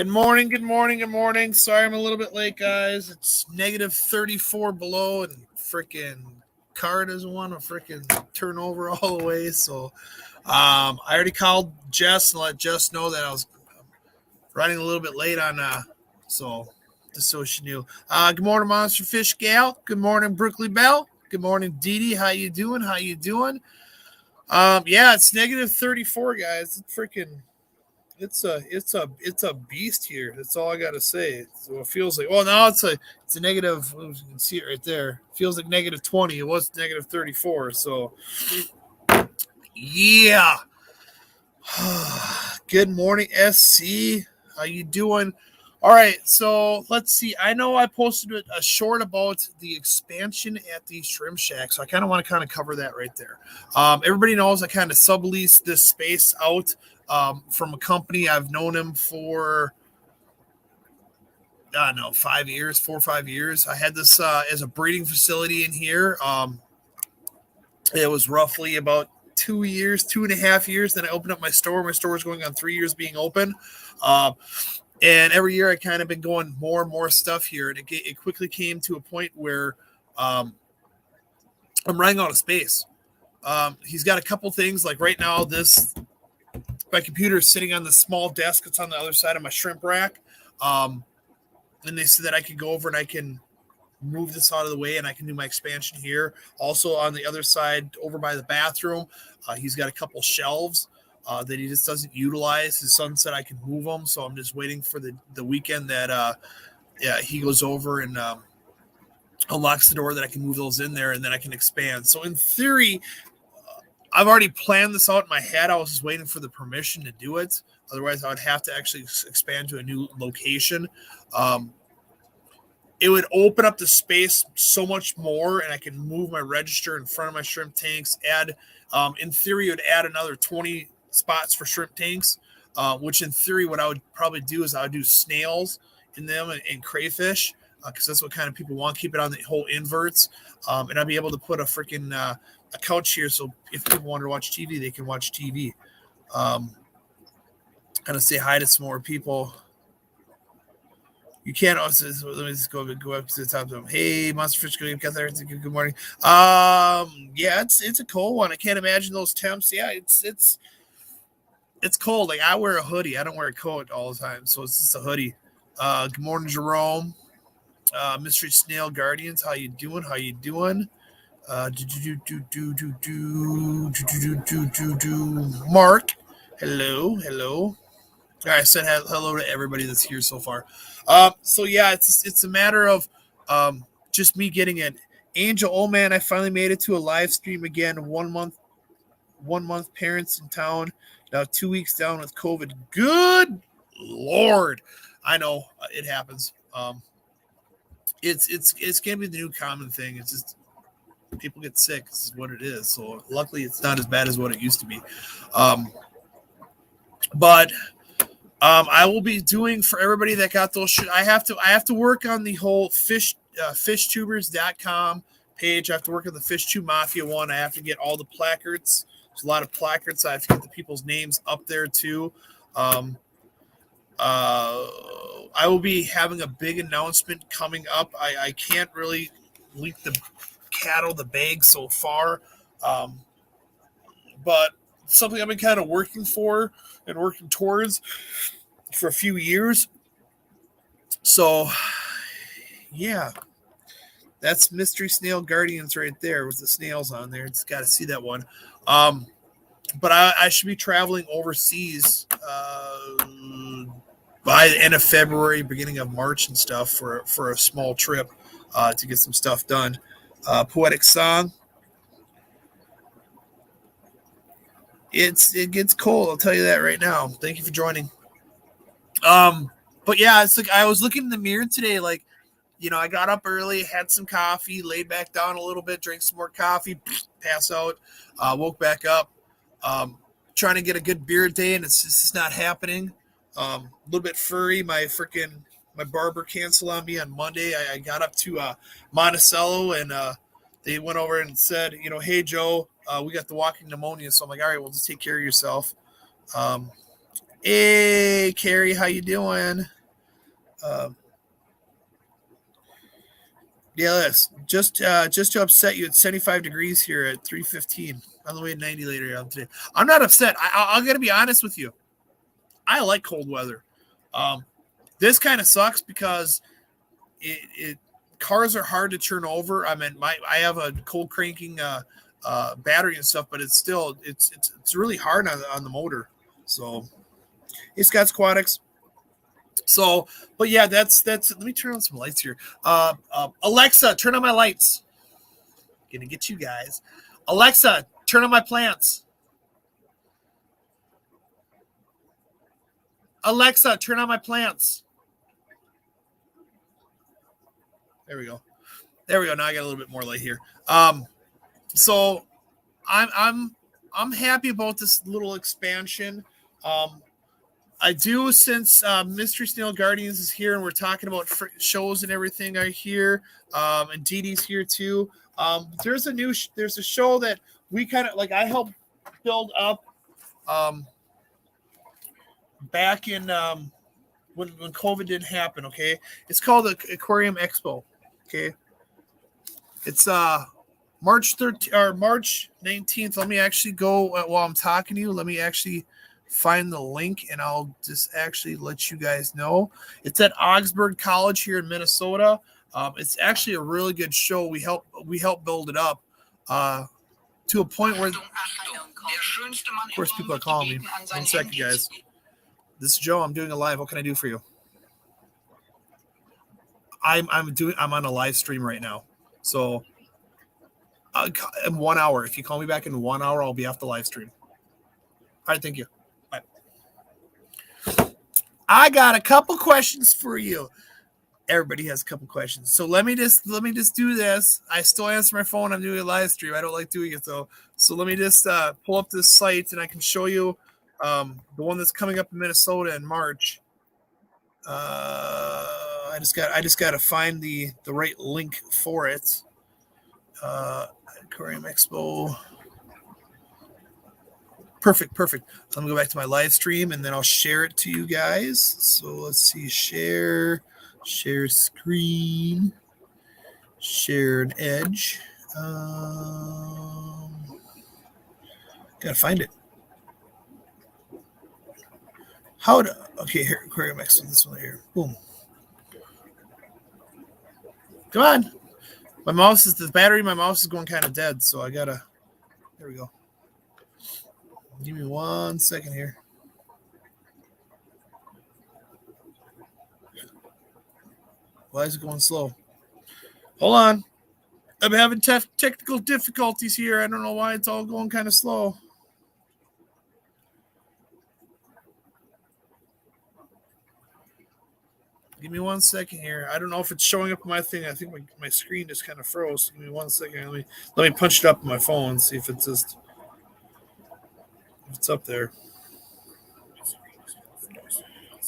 Good morning, good morning, good morning. Sorry I'm a little bit late, guys. It's negative 34 below, and freaking car doesn't want to freaking turn over all the way. So I already called Jess and let Jess know that I was running a little bit late on, so just so she knew. Good morning, Monster Fish Gal. Good morning, Brookley Bell. Good morning, Dee Dee. How you doing? How you doing? Yeah, it's negative 34, guys. It's freaking it's a beast here. That's all I gotta say. So it feels like now it's a negative. You can see it right there. It feels like negative 20. It was negative 34. So yeah. Good morning, SC. How you doing? All right, so let's see. I know I posted a short about the expansion at the Shrimp Shack, so I kind of want to cover that right there. Everybody knows I kind of sublease this space out from a company. I've known him for, I don't know, 4 or 5 years. I had this as a breeding facility in here. It was roughly about 2.5 years. Then I opened up my store. My store is going on 3 years being open. And every year I kind of been going more and more stuff here. And it quickly came to a point where I'm running out of space. He's got a couple things, like right now, my computer is sitting on the small desk that's on the other side of my shrimp rack. And they said that I could go over and I can move this out of the way and I can do my expansion here. Also on the other side, over by the bathroom, he's got a couple shelves that he just doesn't utilize. His son said I can move them, so I'm just waiting for the weekend that he goes over and unlocks the door that I can move those in there, and then I can expand. So in theory, I've already planned this out in my head. I was just waiting for the permission to do it. Otherwise, I would have to actually expand to a new location. It would open up the space so much more, and I can move my register in front of my shrimp tanks. In theory, it would add another 20 spots for shrimp tanks, which in theory, what I would probably do is I would do snails in them and crayfish, because that's what kind of people want. Keep it on the whole inverts, and I'd be able to put a freaking a couch here, so if people want to watch TV, they can watch TV. Kind of say hi to some more people. You can't also, let me just go up to the top of them. Hey, Monster Fish, good morning. Yeah, it's a cold one. I can't imagine those temps. Yeah, it's cold. Like, I wear a hoodie. I don't wear a coat all the time, so it's just a hoodie. Good morning, Jerome. Mystery Snail Guardians, how you doing? Mark, hello. All right, I said hello to everybody that's here so far. So yeah, it's a matter of just me getting it. Angel, oh man, I finally made it to a live stream again. 1 month parents in town. Now 2 weeks down with COVID. Good Lord, I know it happens. It's gonna be the new common thing. It's just people get sick. This is what it is. So luckily, it's not as bad as what it used to be. But I will be doing for everybody that got those. I have to work on the whole fishtubers.com page. I have to work on the Fish Tube Mafia one. I have to get all the placards. There's a lot of placards. I have to get the people's names up there too. I will be having a big announcement coming up. I can't really link the bag so far, but something I've been kind of working for and working towards for a few years. So yeah, that's Mystery Snail Guardians right there with the snails on there. It's got to see that one. But I should be traveling overseas by the end of February, beginning of March and stuff for a small trip to get some stuff done. Poetic Song. It gets cold. I'll tell you that right now. Thank you for joining. But yeah, it's like I was looking in the mirror today. Like, I got up early, had some coffee, laid back down a little bit, drank some more coffee, pass out, woke back up, trying to get a good beard day, and it's just not happening. A little bit furry. My barber canceled on me on Monday. I got up to Monticello, and they went over and said, hey, Joe, we got the walking pneumonia. So I'm like, all right, well, just take care of yourself. Hey, Carrie, how you doing? Yeah, just to upset you, it's 75 degrees here at 3:15 on the way to 90 later on today. I'm not upset. I'm gonna be honest with you. I like cold weather. Um, this kind of sucks because it cars are hard to turn over. I mean, I have a cold cranking battery and stuff, but it's still it's really hard on the motor. So hey, Scott Squatics. So, but yeah, that's. Let me turn on some lights here. Alexa, turn on my lights. Gonna get you guys. Alexa, turn on my plants. Alexa, turn on my plants. There we go. There we go. Now I got a little bit more light here. So I'm happy about this little expansion. I do, since Mystery Snail Guardians is here and we're talking about shows and everything are here, and Dee Dee's here too. There's a show that we kind of like. I helped build up back in when COVID didn't happen. Okay, it's called the Aquarium Expo. Okay, it's March 13th or March 19th. Let me actually go while I'm talking to you. Let me actually find the link and I'll just actually let you guys know. It's at Augsburg College here in Minnesota. It's actually a really good show. We help build it up to a point where, of course, people are calling me. 1 second, guys. This is Joe. I'm doing a live. What can I do for you? I'm on a live stream right now. So in 1 hour, if you call me back in 1 hour, I'll be off the live stream. All right, thank you. Bye. I got a couple questions for you. Everybody has a couple questions. So let me just do this. I still answer my phone. I'm doing a live stream. I don't like doing it though. So let me just pull up this site and I can show you the one that's coming up in Minnesota in March. I just got to find the right link for it. Aquarium Expo. Perfect. Let me go back to my live stream and then I'll share it to you guys. So let's see, share screen, share an edge. Gotta find it. Okay, here, Aquarium Expo, this one here. Boom. Come on. My mouse is going kind of dead, so I gotta. There we go. Give me 1 second here. Why is it going slow? Hold on. I'm having technical difficulties here. I don't know why it's all going kind of slow. Give me 1 second here. I don't know if it's showing up on my thing. I think my screen just kind of froze. Give me 1 second. Let me punch it up on my phone and see if it's up there.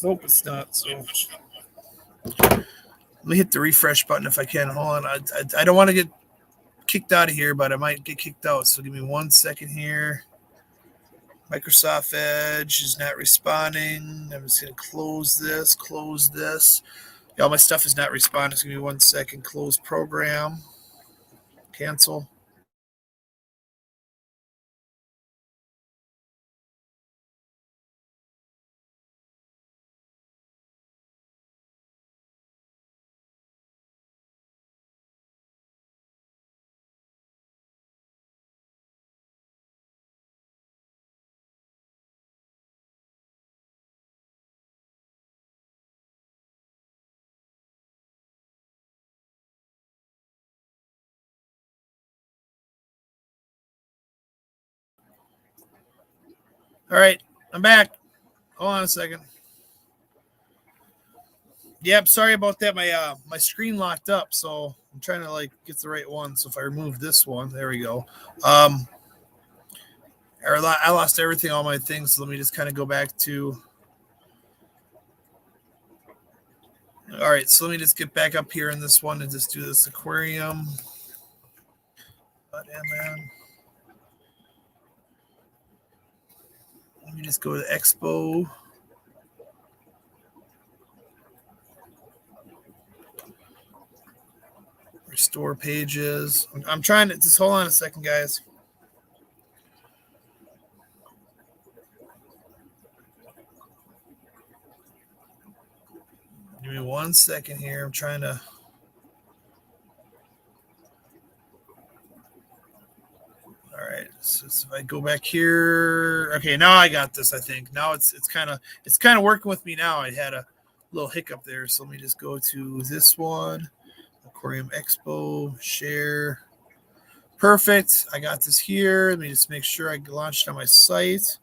Nope, it's not. So let me hit the refresh button if I can. Hold on. I don't want to get kicked out of here, but I might get kicked out. So give me 1 second here. Microsoft Edge is not responding. I'm just going to close this. All my stuff is not responding. So give me 1 second. Close program. Cancel. All right, I'm back. Hold on a second. Yep, sorry about that. My screen locked up, so I'm trying to get the right one. So if I remove this one, there we go. I lost everything, all my things. So let me just kind of go back to. All right, so let me just get back up here in this one and just do this aquarium. Mn. Let me just go to Expo. Restore pages. I'm trying to just hold on a second, guys. Give me 1 second here. I'm trying to. All right. So if I go back here, okay. Now I got this. I think now it's kind of working with me now. I had a little hiccup there, so let me just go to this one. Aquarium Expo, share. Perfect. I got this here. Let me just make sure I launched on my site.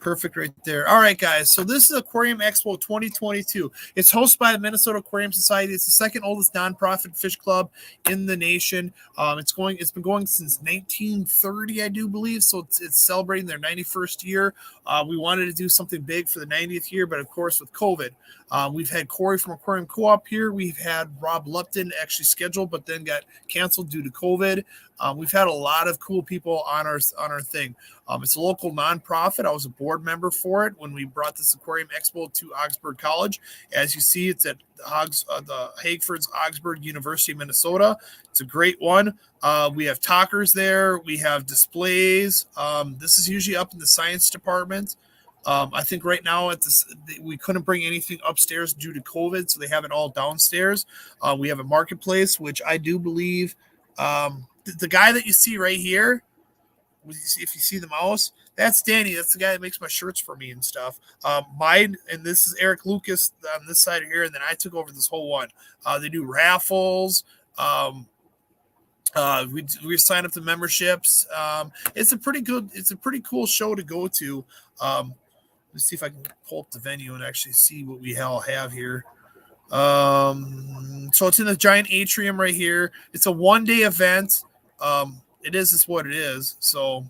Perfect right there. All right, guys. So this is Aquarium Expo 2022. It's hosted by the Minnesota Aquarium Society. It's the second oldest nonprofit fish club in the nation. It's been going since 1930, I do believe. So it's celebrating their 91st year. We wanted to do something big for the 90th year, but of course with COVID, we've had Corey from Aquarium Co-op here. We've had Rob Lupton actually scheduled, but then got canceled due to COVID. We've had a lot of cool people on our thing. It's a local nonprofit. I was a board member for it when we brought this Aquarium Expo to Augsburg College. As you see, it's at the Hagford's Augsburg University of Minnesota. It's a great one. We have talkers there. We have displays. This is usually up in the science department. I think right now we couldn't bring anything upstairs due to COVID, so they have it all downstairs. We have a marketplace, which I do believe the guy that you see right here, if you see the mouse, that's Danny. That's the guy that makes my shirts for me and stuff. Mine, and this is Eric Lucas on this side here, and then I took over this whole one. They do raffles. We sign up to memberships. It's a pretty cool show to go to. Let's see if I can pull up the venue and actually see what we all have here. So it's in the giant atrium right here. It's a 1-day event. It is what it is. So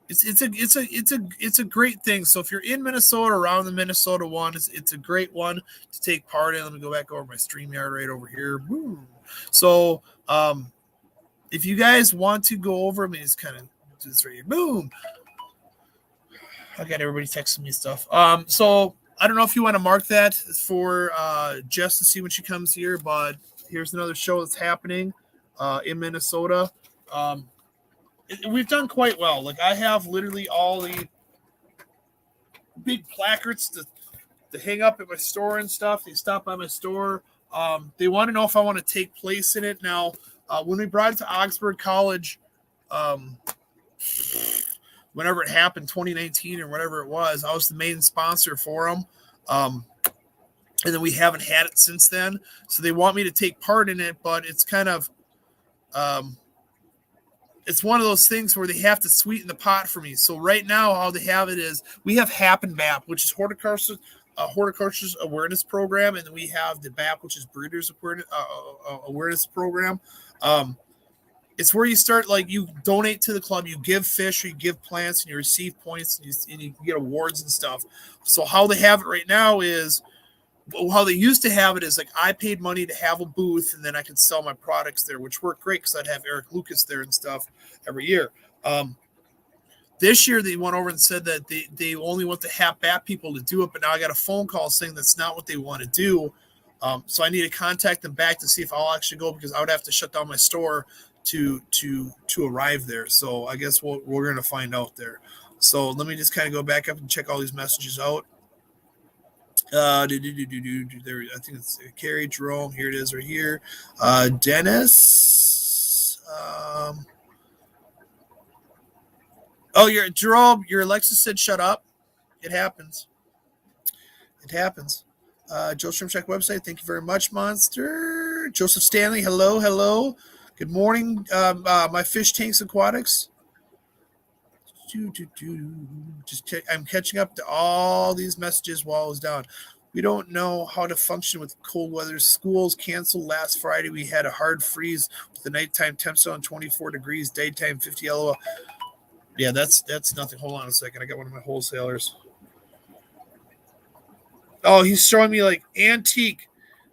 it's a great thing. So if you're in Minnesota, around the Minnesota one, it's a great one to take part in. Let me go back over my StreamYard right over here. Boom. So if you guys want to go over, let me just kind of do this right here. Boom. I got everybody texting me stuff. So I don't know if you want to mark that for Jess to see when she comes here, but here's another show that's happening in Minnesota. We've done quite well. Like I have literally all the big placards to hang up at my store and stuff. They stop by my store. They want to know if I want to take place in it. Now, when we brought it to Augsburg College, whenever it happened, 2019 or whatever it was, I was the main sponsor for them. And then we haven't had it since then. So they want me to take part in it, but it's kind of, it's one of those things where they have to sweeten the pot for me. So right now, how they have it is we have HAP and BAP, which is horticulture's awareness program, and then we have the BAP, which is breeders awareness program. It's where you start, like you donate to the club, you give fish or you give plants, and you receive points, and you get awards and stuff. So how they have it right now is, how they used to have it is like I paid money to have a booth, and then I could sell my products there, which worked great because I'd have Eric Lucas there and stuff every year. This year they went over and said that they only want the HAP-BAP people to do it, but now I got a phone call saying that's not what they want to do. So I need to contact them back to see if I'll actually go, because I would have to shut down my store to arrive there. So I guess we're going to find out there. So let me just kind of go back up and check all these messages out. There, I think it's Carrie, Jerome. Here it is, right here. Dennis. You're Jerome. Your Alexa said shut up. It happens. Joe Shrimpshack website. Thank you very much, Monster. Joseph Stanley. Hello. Good morning, my fish tanks aquatics. I'm catching up to all these messages while I was down. We don't know how to function with cold weather. Schools canceled last Friday. We had a hard freeze with the nighttime temps on 24 degrees, daytime 50 LOL. Yeah, that's nothing. Hold on a second. I got one of my wholesalers. Oh, he's showing me like antique.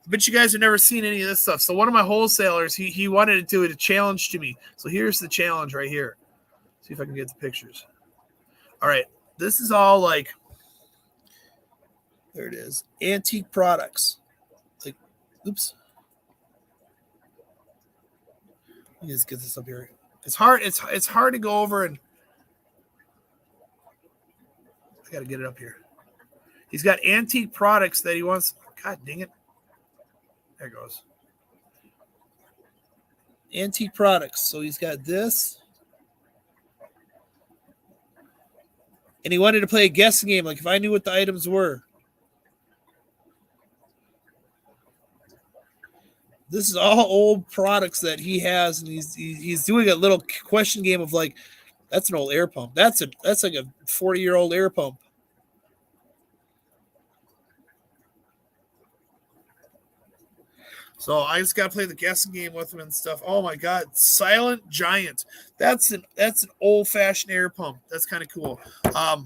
I bet you guys have never seen any of this stuff. So one of my wholesalers, he wanted to do it, a challenge to me. So here's the challenge right here. See if I can get the pictures. All right. This is all like, there it is. Antique products. Like, oops. Let me just get this up here. It's hard. It's hard to go over, and I got to get it up here. He's got antique products that he wants. God dang it! There it goes. Antique products. So he's got this, and he wanted to play a guessing game, like if I knew what the items were. This is all old products that he has, and he's doing a little question game of like, that's an old air pump. That's like a 40-year-old air pump. So I just got to play the guessing game with him and stuff. Oh my God, Silent Giant. That's an old-fashioned air pump. That's kind of cool. But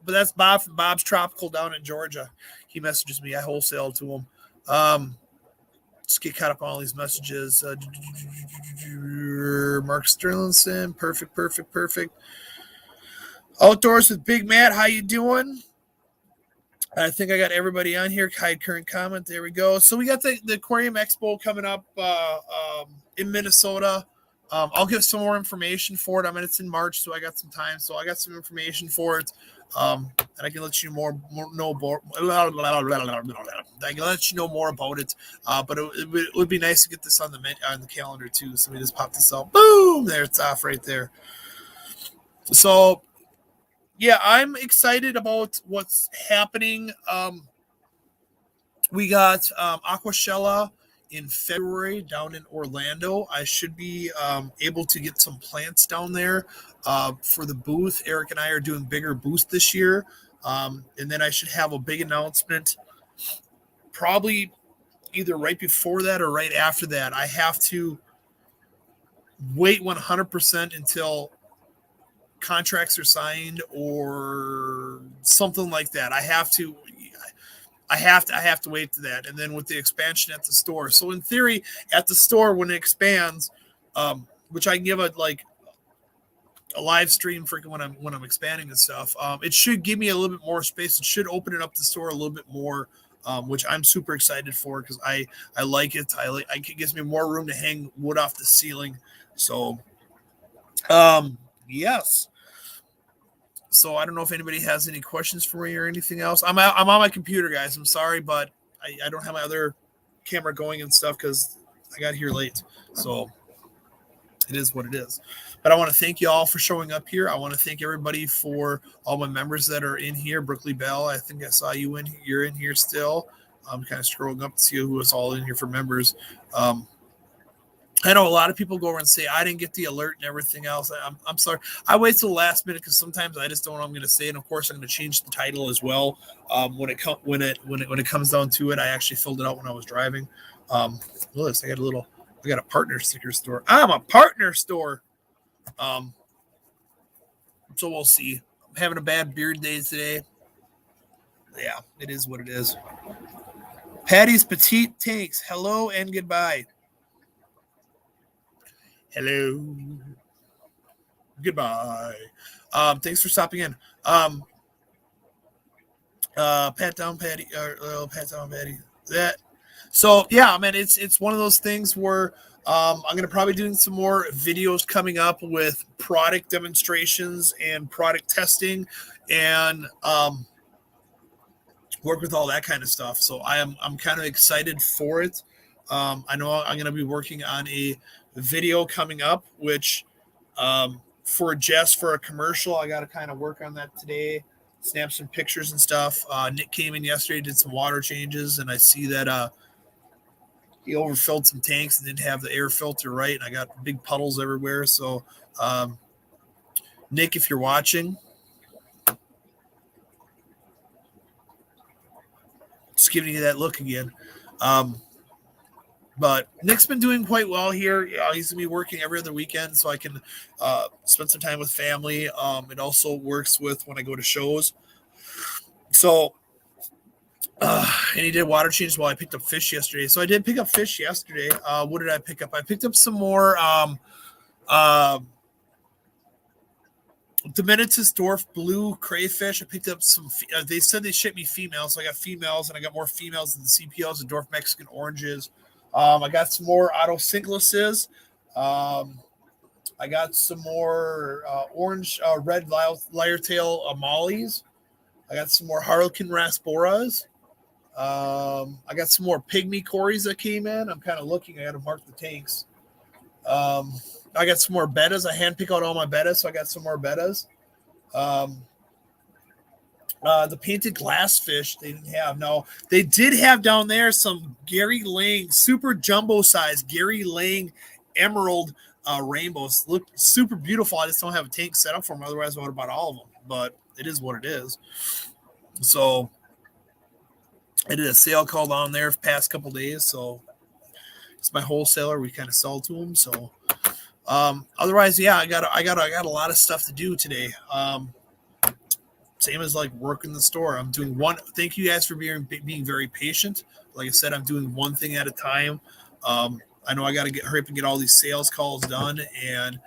that's Bob from Bob's Tropical down in Georgia. He messages me. I wholesale to him. Just get caught up on all these messages. Mark Sterlinson, perfect. Outdoors with Big Matt, how you doing? I think I got everybody on here. Hide current comment. There we go. So we got the Aquarium Expo coming up in Minnesota. I'll give some more information for it. I mean, it's in March, so I got some time. So I got some information for it. And I can let you know more. I can let you know more about it. But it would be nice to get this on the calendar too. So we just pop this out. Boom! There, it's off right there. So, yeah, I'm excited about what's happening. We got Aquashella in February down in Orlando. I should be able to get some plants down there for the booth. Eric and I are doing bigger booths this year. And then I should have a big announcement probably either right before that or right after that. I have to wait 100% until contracts are signed or something like that. I have to wait to that. And then with the expansion at the store. So in theory, at the store, when it expands, which I can give a live stream for when I'm expanding and stuff, it should give me a little bit more space. It should open it up the store a little bit more, which I'm super excited for because I like it. It gives me more room to hang wood off the ceiling. So, yes. So I don't know if anybody has any questions for me or anything else. I'm on my computer, guys. I'm sorry, but I don't have my other camera going and stuff because I got here late. So it is what it is. But I want to thank you all for showing up here. I want to thank everybody for all my members that are in here. Brookley Bell, I think I saw you in here. You're in here still. I'm kind of scrolling up to see who is all in here for members. I know a lot of people go over and say, I didn't get the alert and everything else. I'm sorry. I wait till the last minute because sometimes I just don't know what I'm going to say. And of course, I'm going to change the title as well. When it comes down to it, I actually filled it out when I was driving. Look, I got a partner sticker store. I'm a partner store. So we'll see. I'm having a bad beard day today. Yeah, it is what it is. Patty's Petite Tanks. Hello and goodbye. Hello. Goodbye. Thanks for stopping in. Pat down, Patty. Pat down, Patty. That. So yeah, man, it's one of those things where I'm going to probably doing some more videos coming up with product demonstrations and product testing and work with all that kind of stuff. So I'm kind of excited for it. I know I'm going to be working on a video coming up, which for a commercial, I got to kind of work on that today, snap some pictures and stuff. Nick came in yesterday, did some water changes, and I see that he overfilled some tanks and didn't have the air filter right, and I got big puddles everywhere. So Nick, if you're watching, just giving you that look again. But Nick's been doing quite well here. He's going to be working every other weekend, so I can spend some time with family. It also works with when I go to shows. So, and he did water changes while I picked up fish yesterday. So I did pick up fish yesterday. What did I pick up? I picked up some more Dominitus dwarf blue crayfish. I picked up some. They said they shipped me females, so I got females, and I got more females than the CPOs, the dwarf Mexican oranges. I got some more auto syncluses. I got some more orange, red lyre tail mollies. I got some more harlequin rasboras. I got some more pygmy cories that came in. I'm kind of looking. I got to mark the tanks. I got some more bettas. I hand pick out all my bettas, so I got some more bettas. The painted glass fish they didn't have. No, they did have down there some Gary Lang, super jumbo size Gary Lang emerald rainbows. Look super beautiful. I just don't have a tank set up for them. Otherwise, I would have bought all of them. But it is what it is. So I did a sale call down there the past couple days. So it's my wholesaler. We kind of sell to them. So otherwise, yeah, I got a lot of stuff to do today. Same as like working the store. I'm doing one. Thank you guys for being very patient. Like I said, I'm doing one thing at a time. I know I got to hurry up and get all these sales calls done and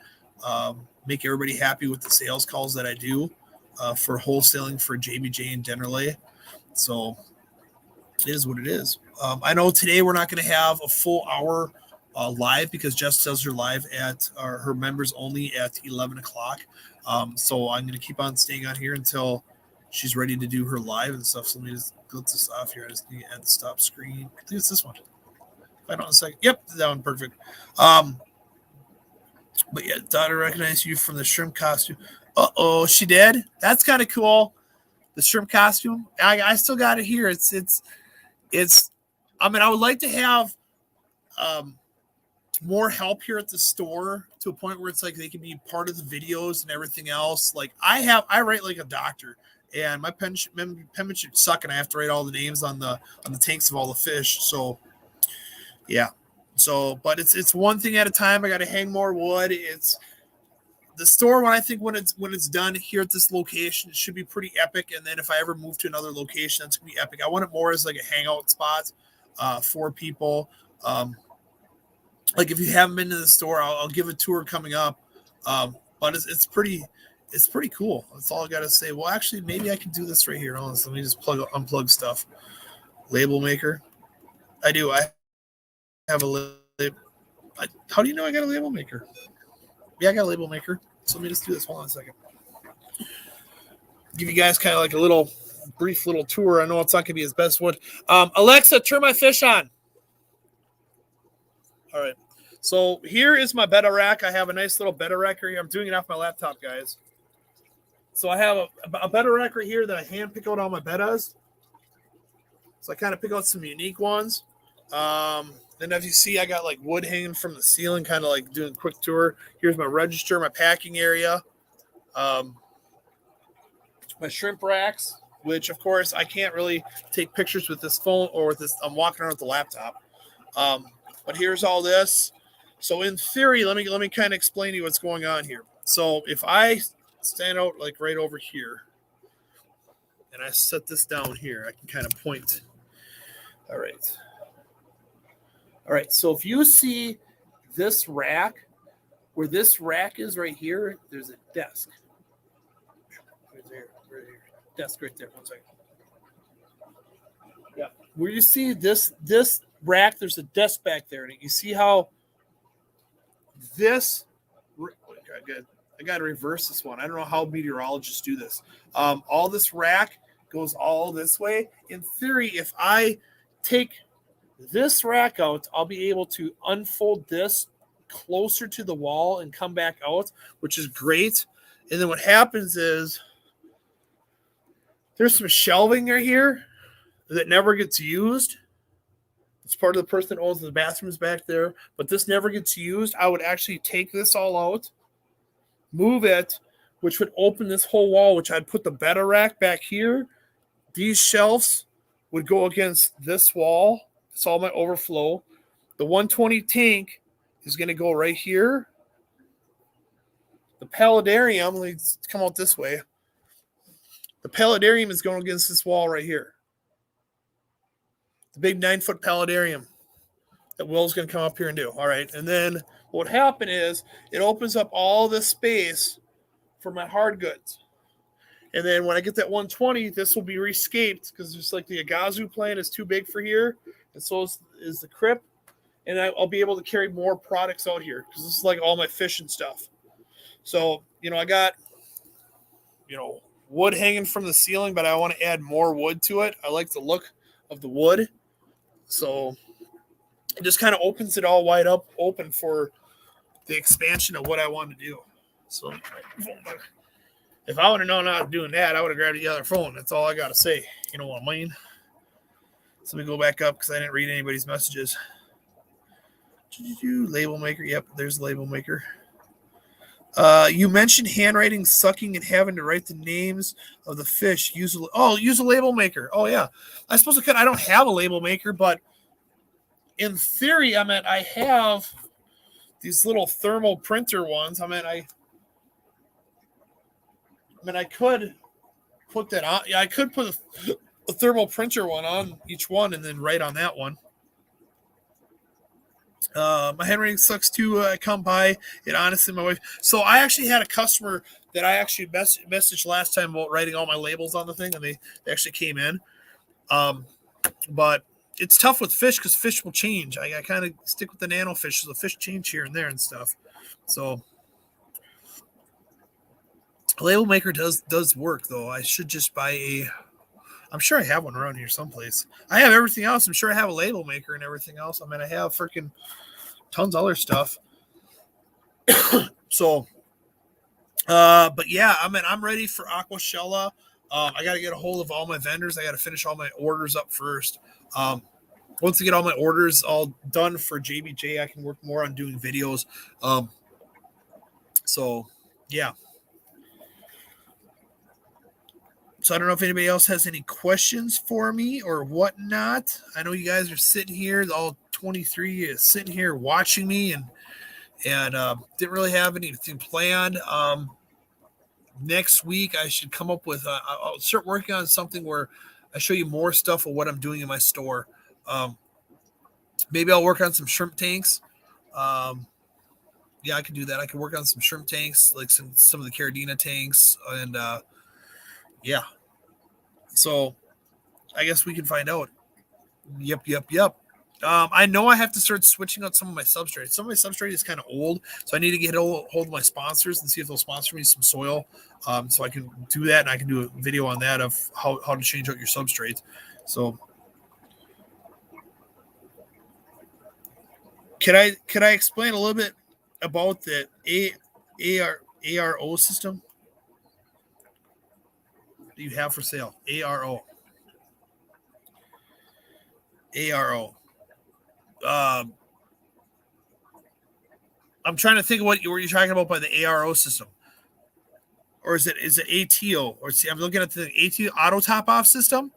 make everybody happy with the sales calls that I do for wholesaling for JBJ and Dennerley. So it is what it is. I know today we're not going to have a full hour live because Jess does her live at her members only at 11 o'clock. So I'm going to keep on staying on here until she's ready to do her live and stuff. So let me just click this off here. I just need to add the stop screen. I think it's this one. Find out in a second. Yep, that one perfect. But yeah, daughter recognized you from the shrimp costume. Uh-oh, she did? That's kind of cool. The shrimp costume. I still got it here. It's I mean, I would like to have more help here at the store to a point where it's like they can be part of the videos and everything else. Like I write like a doctor, and my penmanship suck, and I have to write all the names on the tanks of all the fish. So yeah. So, but it's one thing at a time. I got to hang more wood. It's the store when it's done here at this location, it should be pretty epic. And then if I ever move to another location, that's gonna be epic. I want it more as like a hangout spot for people. Like if you haven't been to the store, I'll give a tour coming up. But it's pretty cool. That's all I got to say. Well, actually, maybe I can do this right here. Hold on, so let me just unplug stuff. Label maker. I do. I have a label. How do you know I got a label maker? Yeah, I got a label maker. So let me just do this. Hold on a second. Give you guys kind of like a brief little tour. I know it's not going to be his best one. Alexa, turn my fish on. All right. So here is my betta rack. I have a nice little betta rack here. I'm doing it off my laptop, guys. So I have a betta rack right here that I hand pick out all my bettas. So I kind of pick out some unique ones. Then as you see, I got like wood hanging from the ceiling, kind of like doing a quick tour. Here's my register, my packing area. My shrimp racks, which of course I can't really take pictures with this phone or with this. I'm walking around with the laptop. But here's all this. So in theory, let me kind of explain to you what's going on here. So if I stand out like right over here and I set this down here, I can kind of point. All right. All right. So if you see this rack, where this rack is right here, there's a desk. Right there. Desk right there. One second. Yeah. Where you see this rack, there's a desk back there. And you see how this I got to reverse this one. I don't know how meteorologists do this. All this rack goes all this way. In theory, if I take this rack out, I'll be able to unfold this closer to the wall and come back out, which is great. And then what happens is there's some shelving right here that never gets used. It's part of the person that owns the bathrooms back there, but this never gets used. I would actually take this all out, move it, which would open this whole wall, which I'd put the betta rack back here. These shelves would go against this wall. It's all my overflow. The 120 tank is going to go right here. The paludarium, let's come out this way. The paludarium is going against this wall right here. The big 9-foot paludarium that Will's going to come up here and do. All right. And then what would happen is it opens up all this space for my hard goods. And then when I get that 120, this will be rescaped because just like the Agazu plant is too big for here. And so is the crib. and I'll be able to carry more products out here because this is like all my fishing stuff. So, I got, wood hanging from the ceiling, but I want to add more wood to it. I like the look of the wood. So it just kind of opens it all wide up, open for the expansion of what I want to do. So if I would have known I was doing that, I would have grabbed the other phone. That's all I got to say. You know what I mean? So let me go back up because I didn't read anybody's messages. Label maker. Yep, there's the label maker. You mentioned handwriting, sucking, and having to write the names of the fish. Use a label maker. Oh, yeah. I suppose I could. I don't have a label maker, but in theory, I have these little thermal printer ones. I could put that on. Yeah, I could put a thermal printer one on each one and then write on that one. My handwriting sucks too. I come by it honestly, my wife. So I actually had a customer that I actually messaged last time about writing all my labels on the thing, and they actually came in. But it's tough with fish because fish will change. I kind of stick with the nano fish, so the fish change here and there and stuff. So a label maker does work though. I should just buy a. I'm sure I have one around here someplace. I have everything else. I'm sure I have a label maker and everything else. I have freaking tons of other stuff. So, but yeah, I'm ready for Aquashella. I got to get a hold of all my vendors. I got to finish all my orders up first. Once I get all my orders all done for JBJ, I can work more on doing videos. So, yeah. So I don't know if anybody else has any questions for me or whatnot. I know you guys are sitting here, all 23 sitting here watching me and didn't really have anything planned. Next week I should come up with I'll start working on something where I show you more stuff of what I'm doing in my store. Maybe I'll work on some shrimp tanks. Yeah, I can do that. I can work on some shrimp tanks, like some of the Caradina tanks, and yeah. So I guess we can find out. Yep. I know I have to start switching out some of my substrate. Some of my substrate is kind of old, so I need to get a hold of my sponsors and see if they'll sponsor me some soil, so I can do that, and I can do a video on that of how to change out your substrate. So, could I explain a little bit about the ARO system that you have for sale? ARO. I'm trying to think of what you were talking about by the ARO system, or is it ATO? Or see, I'm looking at the ATO auto top off system.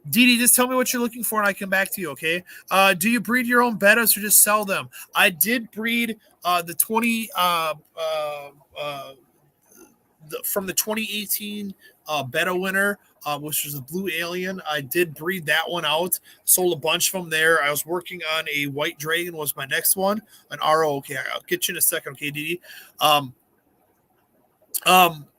Dee, just tell me what you're looking for, and I come back to you. Okay. Do you breed your own bettas or just sell them? I did breed the 20 from the 2018 betta winner, which was a blue alien. I did breed that one out. Sold a bunch of them there. I was working on a white dragon was my next one. An RO. Okay, I'll get you in a second. Okay, Dee.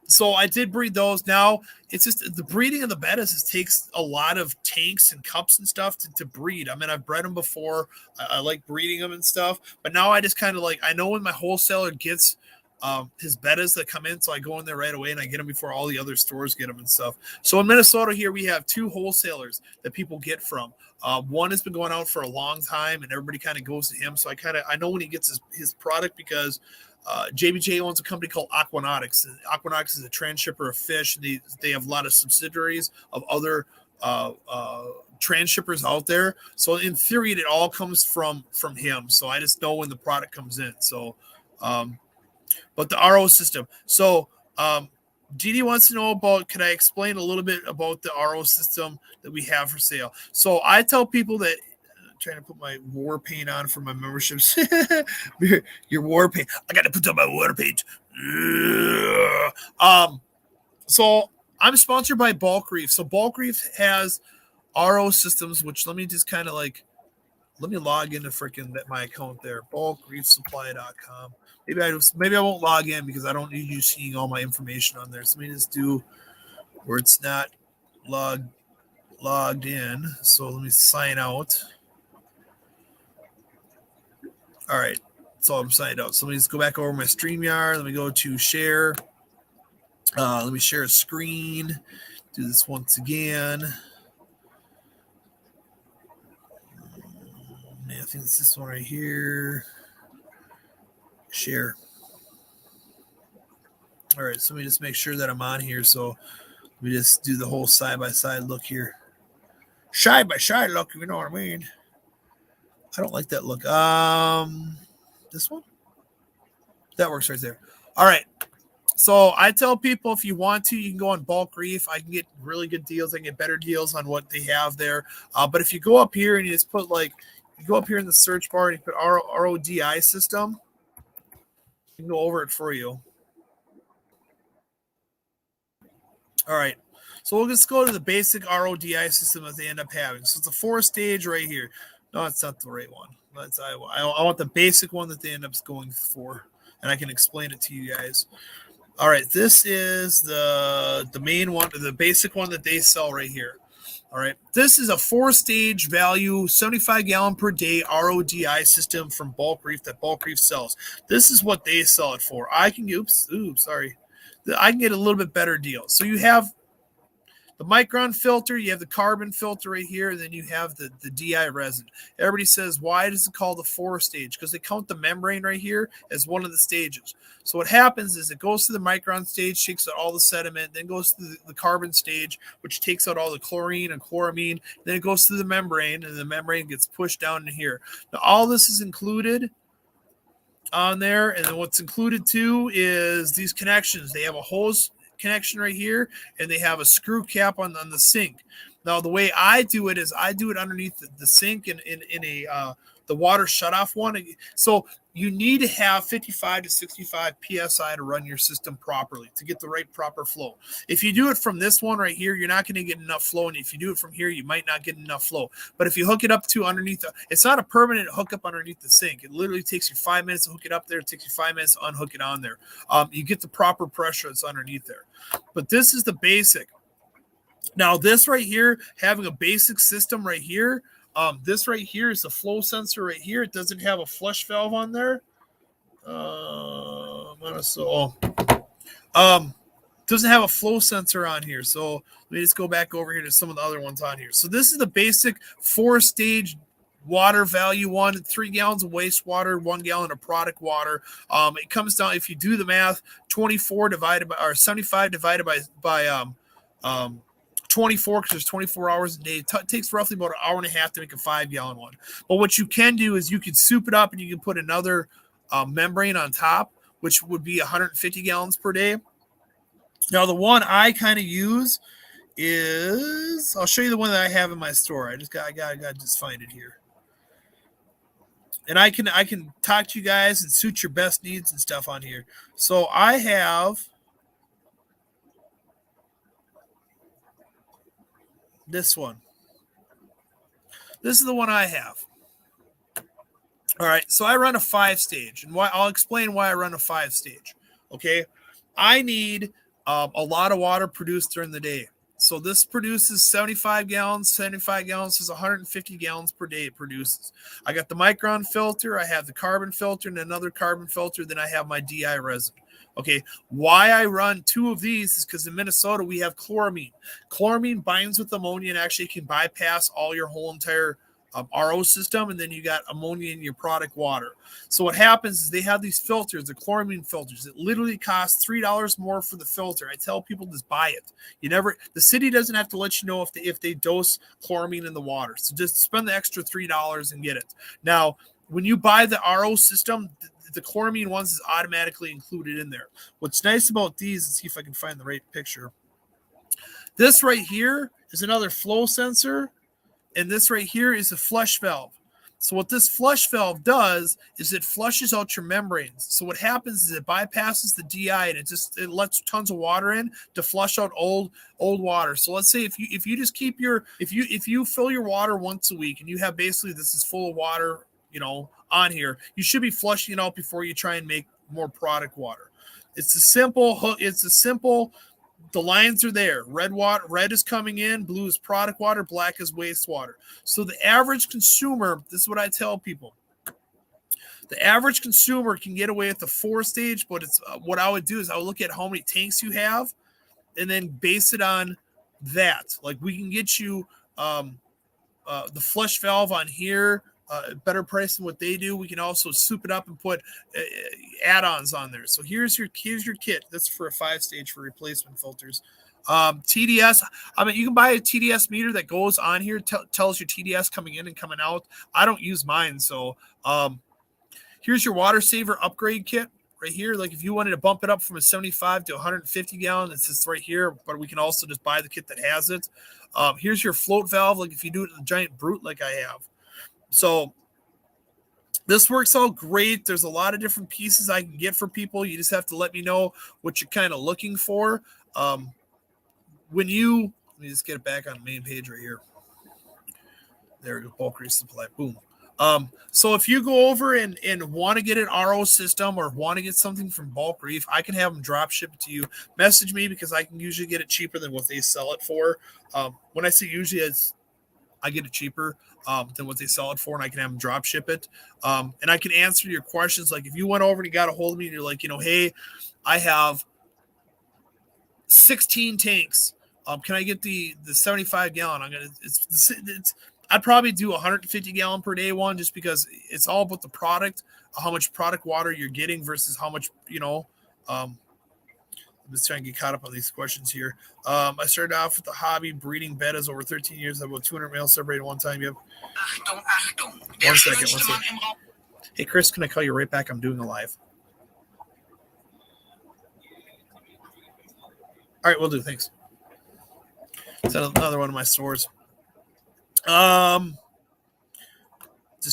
So I did breed those. Now it's just the breeding of the bettas takes a lot of tanks and cups and stuff to breed. I've bred them before. I like breeding them and stuff, but now I just kind of I know when my wholesaler gets his bettas that come in, so I go in there right away and I get them before all the other stores get them and stuff. So in Minnesota here, we have two wholesalers that people get from. One has been going out for a long time, and everybody kind of goes to him. So I know when he gets his product because JBJ owns a company called Aquanautics. Aquanautics is a transshipper of fish. They have a lot of subsidiaries of other transshippers out there. So in theory, it all comes from him. So I just know when the product comes in. So, but the RO system. So, Dee wants to know about, can I explain a little bit about the RO system that we have for sale? So I tell people that, I'm trying to put my war paint on for my memberships. Your war paint. I got to put on my war paint. So I'm sponsored by Bulk Reef. So Bulk Reef has RO systems, which let me just kind of let me log into freaking my account there, bulkreefsupply.com. Maybe I won't log in because I don't need you seeing all my information on there. So let me just do where it's not logged in. So let me sign out. All right. That's all I'm signed out. So let me just go back over my StreamYard. Let me go to share. Let me share a screen. Do this once again. I think it's this one right here. Share. All right. So let me just make sure that I'm on here. So let me just do the whole side-by-side look here. Side-by-side look, you know what I mean? I don't like that look. This one? That works right there. All right. So I tell people if you want to, you can go on Bulk Reef. I can get really good deals. I can get better deals on what they have there. But if you go up here and you just put you go up here in the search bar and you put RODI system, I can go over it for you. All right. So we'll just go to the basic RODI system that they end up having. So it's a 4-stage right here. No, it's not the right one. I want the basic one that they end up going for, and I can explain it to you guys. All right, this is the main one, the basic one that they sell right here. All right, this is a 4-stage value, 75 gallon per day RODI system from Bulk Reef that Bulk Reef sells. This is what they sell it for. I can get, I can get a little bit better deal. So you have the micron filter, you have the carbon filter right here, and then you have the DI resin. Everybody says, why does it call the 4-stage? Because they count the membrane right here as one of the stages. So what happens is it goes to the micron stage, takes out all the sediment, then goes to the carbon stage, which takes out all the chlorine and chloramine, then it goes to the membrane, and the membrane gets pushed down in here. Now, all this is included on there, and then what's included too is these connections. They have a hose connection right here, and they have a screw cap on the sink. Now the way I do it is I do it underneath the sink in a the water shutoff one. So you need to have 55 to 65 psi to run your system properly to get the right proper flow. If you do it from this one right here, you're not going to get enough flow, and if you do it from here, you might not get enough flow. But if you hook it up to underneath, it's not a permanent hookup underneath the sink. It literally takes you 5 minutes to hook it up there. It takes you 5 minutes to unhook it on there. You get the proper pressure that's underneath there. But this is the basic. Now this right here, having a basic system right here, this right here is the flow sensor right here. It doesn't have a flush valve on there. Doesn't have a flow sensor on here. So let me just go back over here to some of the other ones on here. So this is the basic 4-stage water value one, 3 gallons of wastewater, 1 gallon of product water. It comes down, if you do the math, 24 divided by, or 75 divided by 24, because there's 24 hours a day. It takes roughly about an hour and a half to make a 5-gallon one. But what you can do is you can soup it up and you can put another membrane on top, which would be 150 gallons per day. Now, the one I kind of use is, I'll show you the one that I have in my store. I gotta just find it here. And I can talk to you guys and suit your best needs and stuff on here. So I have this one. This is the one I have. All right, so I run a 5-stage, and I'll explain why I run a 5-stage. Okay, I need a lot of water produced during the day. So this produces 75 gallons. 75 gallons is 150 gallons per day it produces. I got the micron filter, I have the carbon filter, and another carbon filter. Then I have my DI resin. Okay, why I run 2 of these is because in Minnesota we have chloramine. Chloramine binds with ammonia and actually can bypass all your whole entire RO system, and then you got ammonia in your product water. So what happens is they have these filters, the chloramine filters. It literally costs $3 more for the filter. I tell people just buy it. The city doesn't have to let you know if they dose chloramine in the water. So just spend the extra $3 and get it. Now, when you buy the RO system, the chloramine ones is automatically included in there. What's nice about these, let's see if I can find the right picture. This right here is another flow sensor, and this right here is a flush valve. So what this flush valve does is it flushes out your membranes. So what happens is it bypasses the DI and it lets tons of water in to flush out old water. So let's say if you just keep if you fill your water once a week and you have basically this is full of water, on here, you should be flushing it out before you try and make more product water. It's a simple hook. The lines are there. Red is coming in, blue is product water, black is wastewater. So the average consumer, this is what I tell people. The average consumer can get away with the 4-stage, but it's what I would do is I would look at how many tanks you have and then base it on that. Like we can get you the flush valve on here, better price than what they do. We can also soup it up and put add-ons on there. So here's your kit. That's for a 5-stage for replacement filters. TDS. I mean, you can buy a TDS meter that goes on here, tells your TDS coming in and coming out. I don't use mine, so here's your water saver upgrade kit right here. Like if you wanted to bump it up from a 75 to 150 gallon, it's just right here. But we can also just buy the kit that has it. Here's your float valve. Like if you do it in a giant brute, like I have. So this works out great. There's a lot of different pieces I can get for people. You just have to let me know what you're kind of looking for. Let me just get it back on the main page right here. There we go. Bulk resupply. Boom. So if you go over and want to get an RO system or want to get something from Bulk Reef, I can have them drop ship it to you. Message me because I can usually get it cheaper than what they sell it for. When I say usually, I get it cheaper than what they sell it for, and I can have them drop ship it. And I can answer your questions. Like if you went over and you got a hold of me and you're like, hey, I have 16 tanks. Can I get the 75 gallon? I'd probably do 150 gallon per day one just because it's all about the product, how much product water you're getting versus how much, I'm just trying to get caught up on these questions here. I started off with the hobby breeding bettas over 13 years. I have about 200 males separated one time. Yep. One second. Hey, Chris, can I call you right back? I'm doing a live. All right, we'll do. Thanks. It's another one of my stores. Just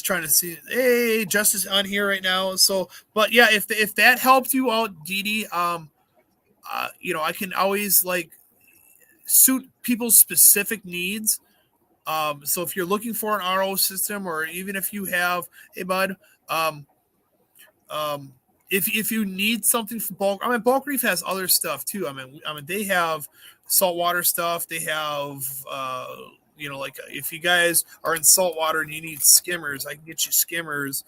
trying to see. Hey, Justice on here right now. So, but yeah, if that helped you out, Dee, I can always like suit people's specific needs. So if you're looking for an RO system, or even if you have, hey bud, if you need something from Bulk, Bulk Reef has other stuff too. I mean, they have saltwater stuff. They have, like if you guys are in saltwater and you need skimmers, I can get you skimmers,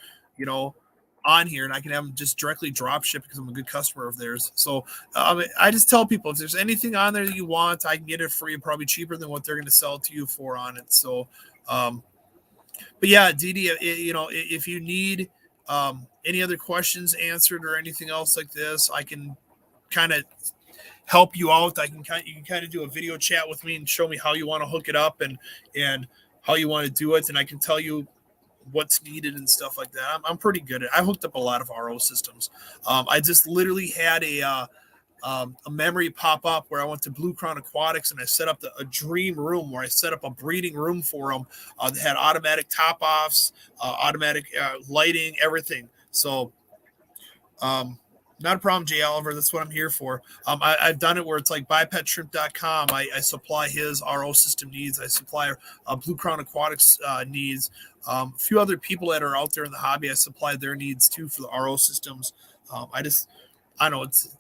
on here, and I can have them just directly drop ship because I'm a good customer of theirs. So I just tell people if there's anything on there that you want, I can get it for you, probably cheaper than what they're going to sell it to you for on it. So, but yeah, Dee, if you need any other questions answered or anything else like this, I can kind of help you out. You can kind of do a video chat with me and show me how you want to hook it up and how you want to do it, and I can tell you what's needed and stuff like that. I'm pretty good at it. I hooked up a lot of RO systems. I just literally had a memory pop up where I went to Blue Crown Aquatics and I set up a dream room where I set up a breeding room for them. They had automatic top offs, automatic lighting, everything. So, not a problem, Jay Oliver. That's what I'm here for. I've done it where it's like bipetshrimp.com. I supply his RO system needs. I supply Blue Crown Aquatics needs. A few other people that are out there in the hobby, I supply their needs too for the RO systems. I know it's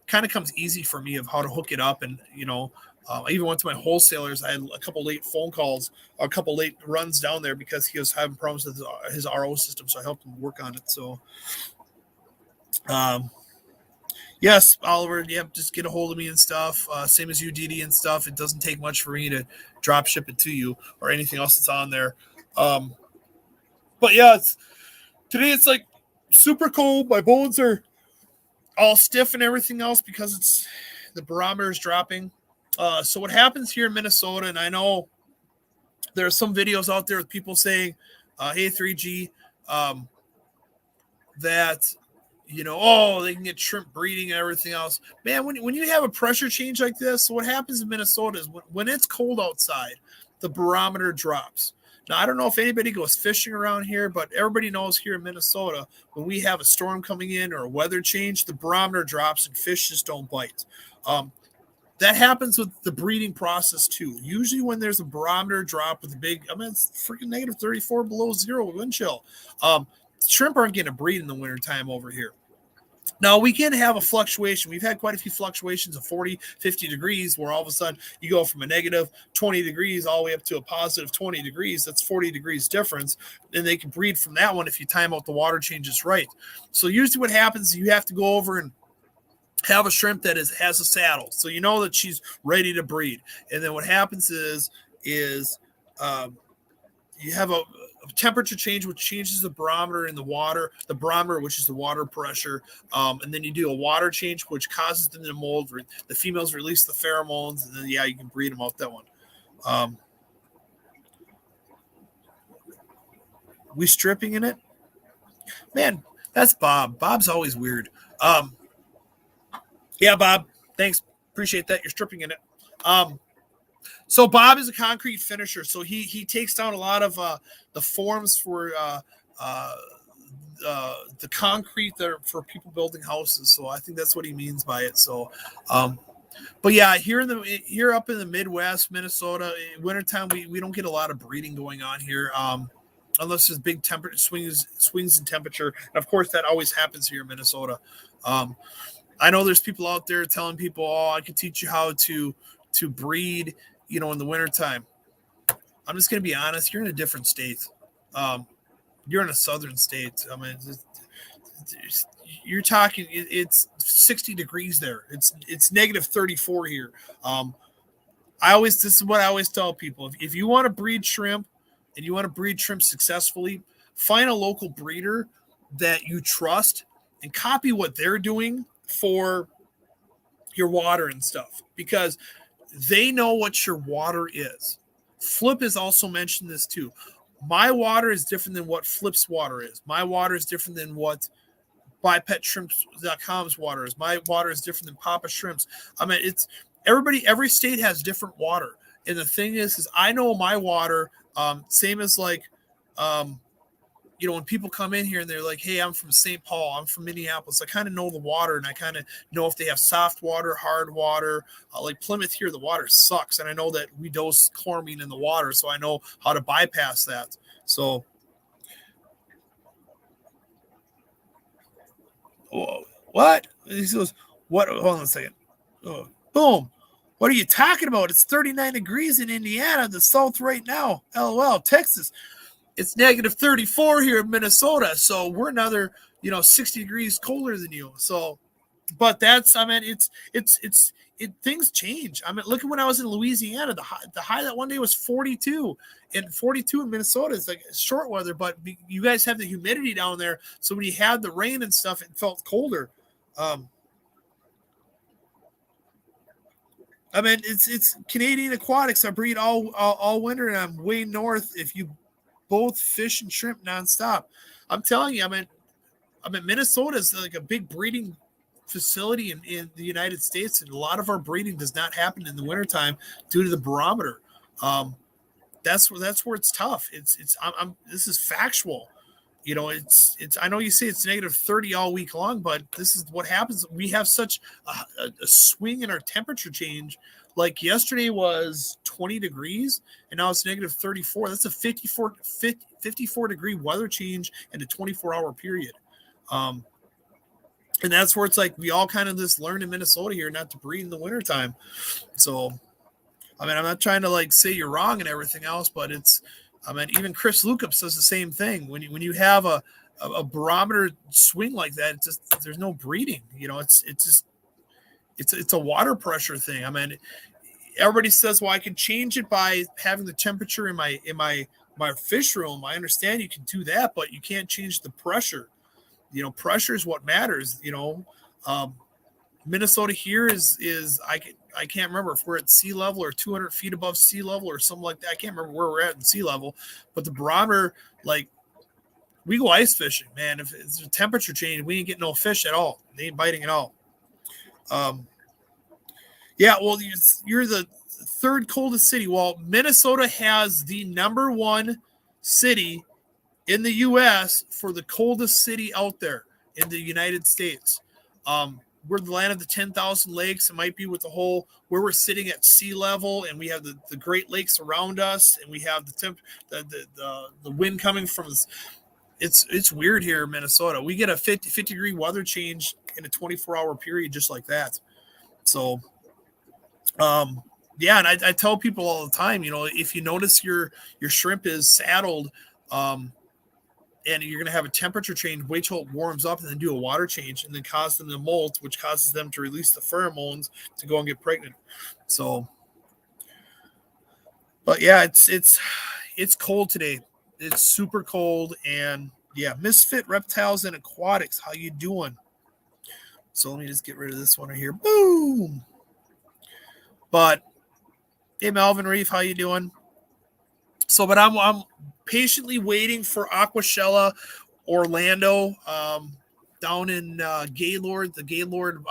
kind of comes easy for me of how to hook it up. And, I even went to my wholesalers. I had a couple late phone calls, a couple late runs down there because he was having problems with his RO system. So I helped him work on it. So, yes, Oliver, just get a hold of me and stuff. Same as you, Dee, and stuff. It doesn't take much for me to drop ship it to you or anything else that's on there. But yeah, today it's like super cold. My bones are all stiff and everything else because the barometer is dropping. So what happens here in Minnesota, and I know there are some videos out there with people saying, hey, 3G, that they can get shrimp breeding and everything else. Man, when you have a pressure change like this, so what happens in Minnesota is when it's cold outside, the barometer drops. Now, I don't know if anybody goes fishing around here, but everybody knows here in Minnesota, when we have a storm coming in or a weather change, the barometer drops and fish just don't bite. That happens with the breeding process too. Usually when there's a barometer drop with a big, it's freaking negative 34 below zero wind chill. Shrimp aren't getting a breed in the wintertime over here. Now, we can have a fluctuation. We've had quite a few fluctuations of 40, 50 degrees where all of a sudden you go from a negative 20 degrees all the way up to a positive 20 degrees. That's 40 degrees difference. And they can breed from that one if you time out the water changes right. So usually what happens is you have to go over and have a shrimp that has a saddle. So you know that she's ready to breed. And then what happens is you have a temperature change, which changes the barometer in the water, the barometer, which is the water pressure. And then you do a water change, which causes them to mold. The females release the pheromones, and then, yeah, you can breed them out that one. We stripping in it? Man, that's Bob. Bob's always weird. Yeah, Bob, thanks. Appreciate that. You're stripping in it. So Bob is a concrete finisher. So he takes down a lot of the forms for the concrete that are for people building houses. So I think that's what he means by it. So, but yeah, here up in the Midwest, Minnesota, in wintertime, we don't get a lot of breeding going on here. Unless there's big temperature swings in temperature. And of course, that always happens here in Minnesota. I know there's people out there telling people, oh, I could teach you how to breed, in the wintertime. I'm just going to be honest. You're in a different state. You're in a southern state. I mean, you're talking, it's 60 degrees there. It's negative 34 here. This is what I always tell people. If you want to breed shrimp and you want to breed shrimp successfully, find a local breeder that you trust and copy what they're doing for your water and stuff, because they know what your water is. Flip has also mentioned this too. My water is different than what Flip's water is. My water is different than what BuyPetShrimps.com's water is. My water is different than Papa Shrimps. I mean, it's every state has different water. And the thing is I know my water, same as like, when people come in here and they're like, hey, I'm from St. Paul, I'm from Minneapolis, I kind of know the water, and I kind of know if they have soft water, hard water. Like Plymouth here, the water sucks, and I know that we dose chloramine in the water, so I know how to bypass that. So, what? He goes, what? Hold on a second. Oh, boom. What are you talking about? It's 39 degrees in Indiana, the South right now. LOL, Texas. It's negative 34 here in Minnesota. So we're another, 60 degrees colder than you. So, but things change. I mean, look at when I was in Louisiana, the high that one day was 42, and 42 in Minnesota is like short weather, but you guys have the humidity down there. So when you had the rain and stuff, it felt colder. I mean, it's Canadian Aquatics. I breed all winter, and I'm way north. If you both fish and shrimp nonstop, I'm telling you, I mean, Minnesota is like a big breeding facility in the United States, and a lot of our breeding does not happen in the wintertime due to the barometer. That's where it's tough. This is factual. I know you say it's negative 30 all week long, but this is what happens. We have such a swing in our temperature change. Like yesterday was 20 degrees and now it's negative 34. That's a 54 degree weather change in a 24-hour period. And that's where it's like we all kind of just learned in Minnesota here not to breed in the wintertime. So, I mean, I'm not trying to like say you're wrong and everything else, but even Chris Lukup says the same thing. When you have a barometer swing like that, there's no breeding. It's a water pressure thing. I mean, everybody says, well, I can change it by having the temperature in my fish room. I understand you can do that, but you can't change the pressure. Pressure is what matters. Minnesota here is I can't remember if we're at sea level or 200 feet above sea level or something like that. I can't remember where we're at in sea level, but the barometer, like, we go ice fishing, man. If it's a temperature change, we ain't getting no fish at all. They ain't biting at all. Yeah, well, you're the third coldest city. Well, Minnesota has the number one city in the U.S. for the coldest city out there in the United States. We're the land of the 10,000 lakes. It might be with the whole where we're sitting at sea level, and we have the Great Lakes around us, and we have the wind coming from this. it's weird here in Minnesota. We get a 50 degree weather change in a 24-hour period just like that. So, yeah, and I tell people all the time, if you notice your shrimp is saddled, and you're going to have a temperature change, wait till it warms up and then do a water change and then cause them to molt, which causes them to release the pheromones to go and get pregnant. So, but yeah, it's cold today. It's super cold. And yeah, Misfit Reptiles and Aquatics, how you doing? So let me just get rid of this one right here. Boom. But hey, Melvin Reef, how you doing? So, but I'm patiently waiting for Aquashella Orlando down in Gaylord, the Gaylord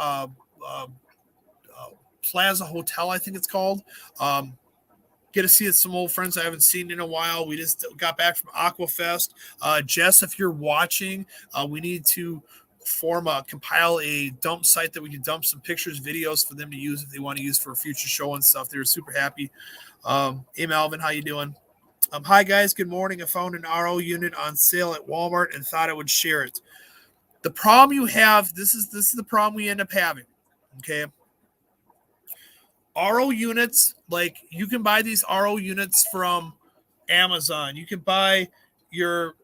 Plaza Hotel, I think it's called. Get to see some old friends I haven't seen in a while. We just got back from Aquafest. Jess, if you're watching, we need to compile a dump site that we can dump some pictures, videos for them to use if they want to use for a future show and stuff. They were super happy. Hey, Melvin, how you doing? Hi, guys. Good morning. I found an RO unit on sale at Walmart and thought I would share it. The problem you have, this is the problem we end up having, okay? RO units, like you can buy these RO units from Amazon. You can buy your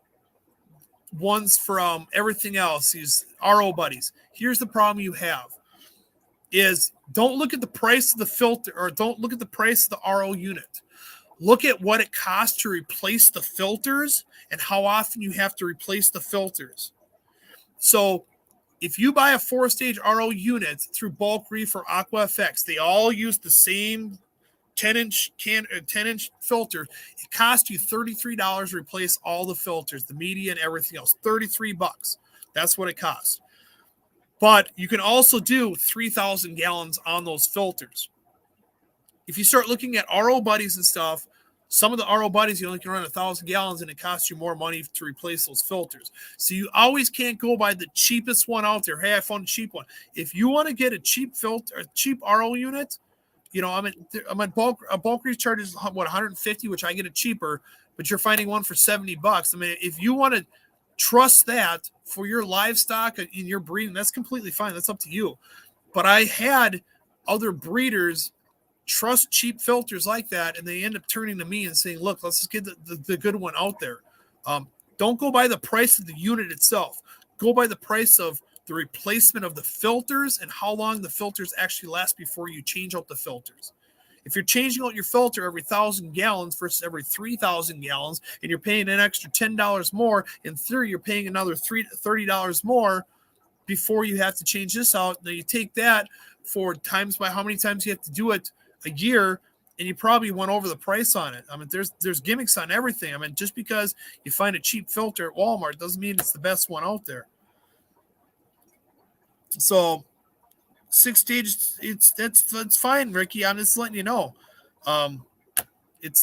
ones from everything else, these RO buddies. Here's the problem you have is don't look at the price of the filter or don't look at the price of the RO unit. Look at what it costs to replace the filters and how often you have to replace the filters. So if you buy a 4-stage RO unit through Bulk Reef or Aqua FX, they all use the same 10-inch filter. It costs you $33 to replace all the filters, the media and everything else. $33. That's what it costs. But you can also do 3,000 gallons on those filters. If you start looking at RO buddies and stuff, some of the RO buddies, you only can run 1,000 gallons and it costs you more money to replace those filters. So you always can't go by the cheapest one out there. Hey, I found a cheap one. If you want to get a cheap filter, a cheap RO unit, I'm at bulk reef charges what 150, which I get it cheaper, but you're finding one for $70. I mean, if you want to trust that for your livestock in your breeding, that's completely fine. That's up to you. But I had other breeders trust cheap filters like that, and they end up turning to me and saying, look, let's just get the good one out there. Don't go by the price of the unit itself. Go by the price of the replacement of the filters and how long the filters actually last before you change out the filters. If you're changing out your filter every 1,000 gallons versus every 3,000 gallons, and you're paying an extra $10 more, in theory, you're paying another $30 more before you have to change this out. Then you take that for times by how many times you have to do it a year, and you probably went over the price on it. I mean, there's gimmicks on everything. I mean, just because you find a cheap filter at Walmart doesn't mean it's the best one out there. So 6 stages, that's fine, Ricky. I'm just letting you know.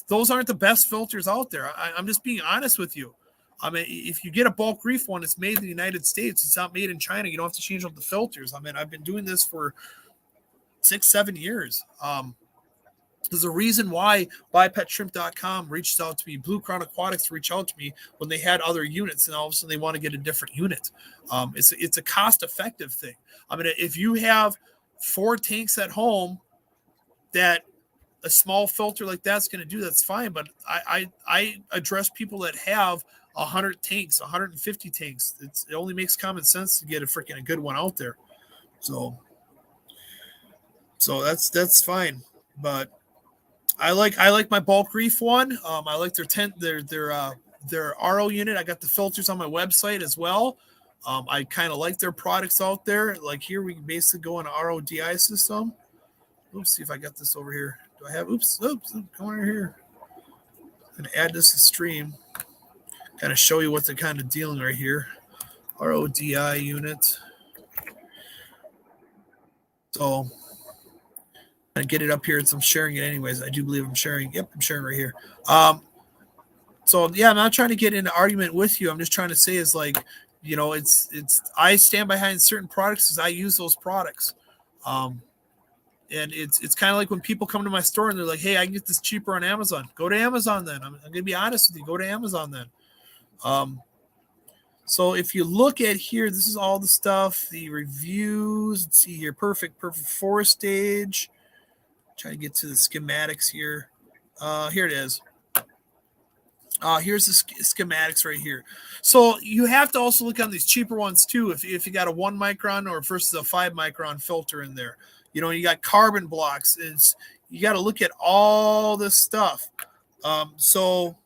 Those aren't the best filters out there. I'm just being honest with you. I mean, if you get a Bulk Reef one, it's made in the United States. It's not made in China. You don't have to change out the filters. I mean, I've been doing this for 6-7 years. There's a reason why BuyPetShrimp.com reached out to me. Blue Crown Aquatics reached out to me when they had other units, and all of a sudden they want to get a different unit. It's a cost-effective thing. I mean, if you have 4 tanks at home, that a small filter like that's going to do, that's fine. But I address people that have 100 tanks, 150 tanks. It only makes common sense to get a good one out there. So that's fine. But I like my Bulk Reef one. I like their RO unit. I got the filters on my website as well. I kind of like their products out there. Like here, we can basically go on an RODI system. Oops, see if I got this over here. Do I have? Oops, come over here. I'm gonna add this to stream. Kind of show you what they're kind of dealing right here. RODI unit. So I get it up here. I'm sharing it anyways. I do believe I'm sharing. Yep, I'm sharing right here. So yeah, I'm not trying to get in an argument with you. I'm just trying to say is like, it's I stand behind certain products because I use those products. And it's kind of like when people come to my store and they're like, hey, I can get this cheaper on Amazon. Go to Amazon then. I'm going to be honest with you. Go to Amazon then. So if you look at here, this is all the stuff, the reviews. Let's see here, perfect 4-stage. Trying to get to the schematics here. Here it is. Here's the schematics right here. So you have to also look on these cheaper ones too. If you got a 1 micron or versus a 5 micron filter in there, you know, you got carbon blocks. You got to look at all this stuff. So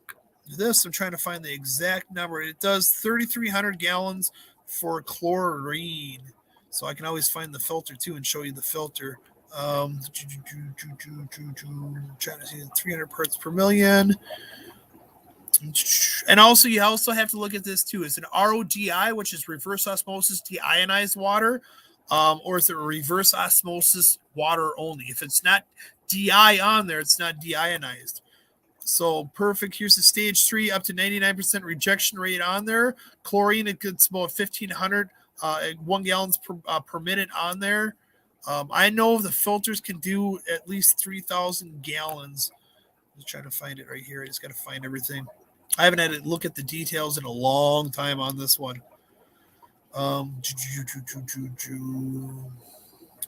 this, I'm trying to find the exact number. It does 3,300 gallons for chlorine. So I can always find the filter too and show you the filter. Trying to see 300 parts per million. And also, you also have to look at this too. Is it RODI, which is reverse osmosis deionized water, or is it reverse osmosis water only? If it's not DI on there, it's not deionized. So perfect. Here's the stage 3, up to 99% rejection rate on there. Chlorine, it gets about 1,500 1 gallons per minute on there. I know the filters can do at least 3,000 gallons. I'm just trying to find it right here. I just got to find everything. I haven't had to look at the details in a long time on this one.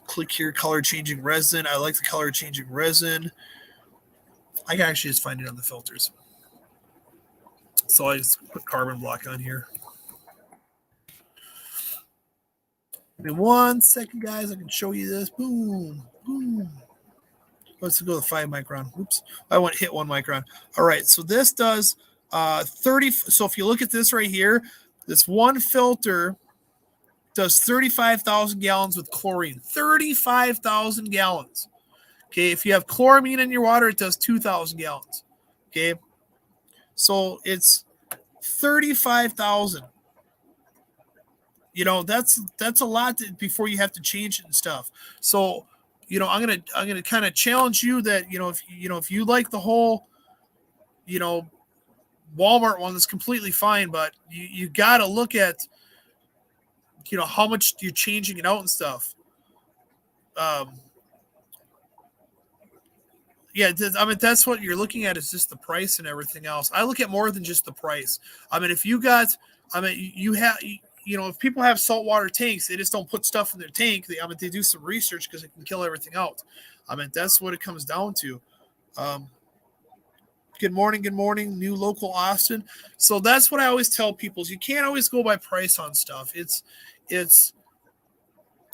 Click here, color changing resin. I like the color changing resin. I can actually just find it on the filters. So I just put carbon block on here. Give me 1 second, guys. I can show you this. Boom, boom. Let's go to 5 micron. Oops, I went hit 1 micron. All right, so this does 30. So if you look at this right here, this one filter does 35,000 gallons with chlorine. 35,000 gallons. Okay, if you have chloramine in your water, it does 2,000 gallons. Okay, so it's 35,000. You know, that's a lot before you have to change it and stuff. So, you know, I'm gonna kind of challenge you that, if you like the whole, Walmart one, that's completely fine, but you got to look at, how much you're changing it out and stuff. Yeah, I mean, that's what you're looking at, is just the price and everything else. I look at more than just the price. I mean, if you have, if people have saltwater tanks, they just don't put stuff in their tank. They do some research because it can kill everything out. I mean, that's what it comes down to. Good morning, new local Austin. So that's what I always tell people, is you can't always go by price on stuff. It's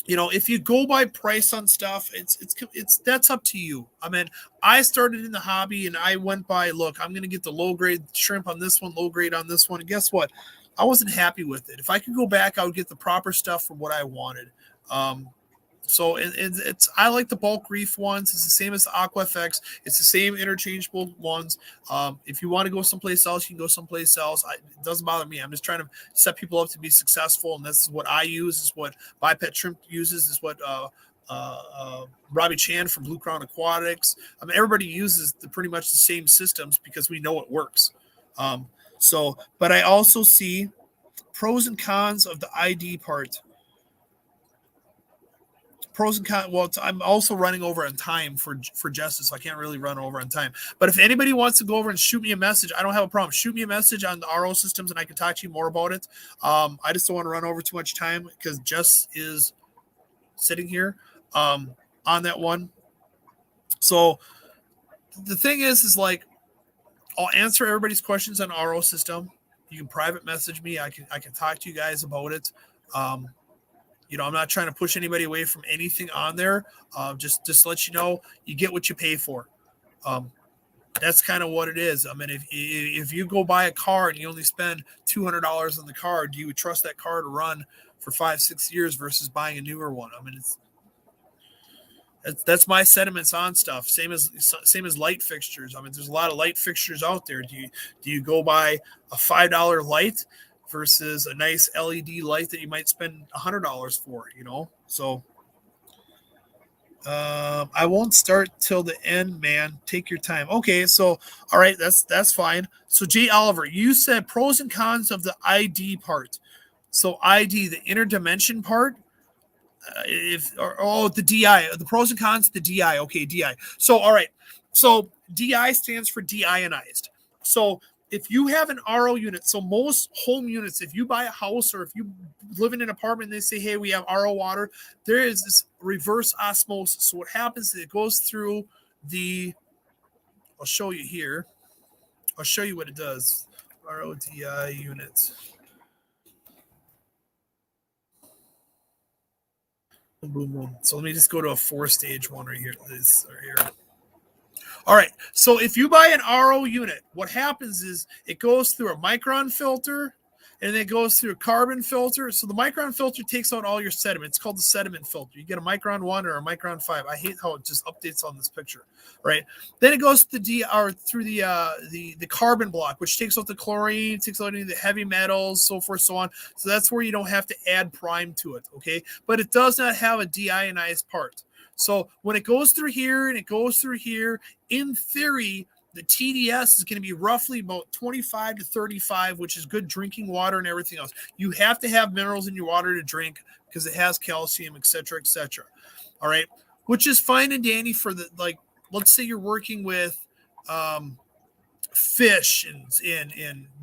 if you go by price on stuff, it's that's up to you. I mean, I started in the hobby and I went by, look, I'm going to get the low grade shrimp on this one, low grade on this one. And guess what? I wasn't happy with it. If I could go back, I would get the proper stuff for what I wanted. So I like the bulk reef ones. It's the same as the Aqua FX. It's the same interchangeable ones. If you want to go someplace else, you can go someplace else. It doesn't bother me. I'm just trying to set people up to be successful, and this is what I use. Is what Biped Shrimp uses. Is what Robbie Chan from Blue Crown Aquatics. I mean, everybody uses pretty much the same systems because we know it works. But I also see pros and cons of the ID part. Pros and cons. Well, I'm also running over on time for Justice, so I can't really run over on time. But if anybody wants to go over and shoot me a message, I don't have a problem. Shoot me a message on the RO systems, and I can talk to you more about it. I just don't want to run over too much time because Jess is sitting here on that one. So the thing is like, I'll answer everybody's questions on RO system. You can private message me. I can talk to you guys about it. I'm not trying to push anybody away from anything on there. Just to let you know, you get what you pay for. That's kind of what it is. I mean, if you go buy a car and you only spend $200 on the car, do you trust that car to run for 5-6 years versus buying a newer one? I mean, that's my sentiments on stuff. Same as light fixtures. I mean, there's a lot of light fixtures out there. Do you go buy a $5 light versus a nice LED light that you might spend $100 for? So I won't start till the end, man. Take your time. Okay, so all right, that's fine. So Jay Oliver, you said pros and cons of the ID part. So ID, the interdimension part. The DI, the pros and cons, the DI. Okay, DI. So, all right. So DI stands for deionized. So if you have an RO unit, so most home units, if you buy a house or if you live in an apartment, they say, hey, we have RO water, there is this reverse osmosis. So what happens is it goes through I'll show you here. I'll show you what it does. RODI units. Boom, boom, boom. So let me just go to a 4-stage one right here. This right here. All right. So if you buy an RO unit, what happens is it goes through a micron filter and then it goes through a carbon filter. So the micron filter takes out all your sediment. It's called the sediment filter. You get a micron 1 or a micron 5. I hate how it just updates on this picture, right? Then it goes to through the carbon block, which takes out the chlorine, takes out any of the heavy metals, so forth, so on. So that's where you don't have to add prime to it, okay? But it does not have a deionized part. So when it goes through here and it goes through here, in theory, the TDS is going to be roughly about 25 to 35, which is good drinking water and everything else. You have to have minerals in your water to drink because it has calcium, et cetera, et cetera. All right. Which is fine and dandy for let's say you're working with fish and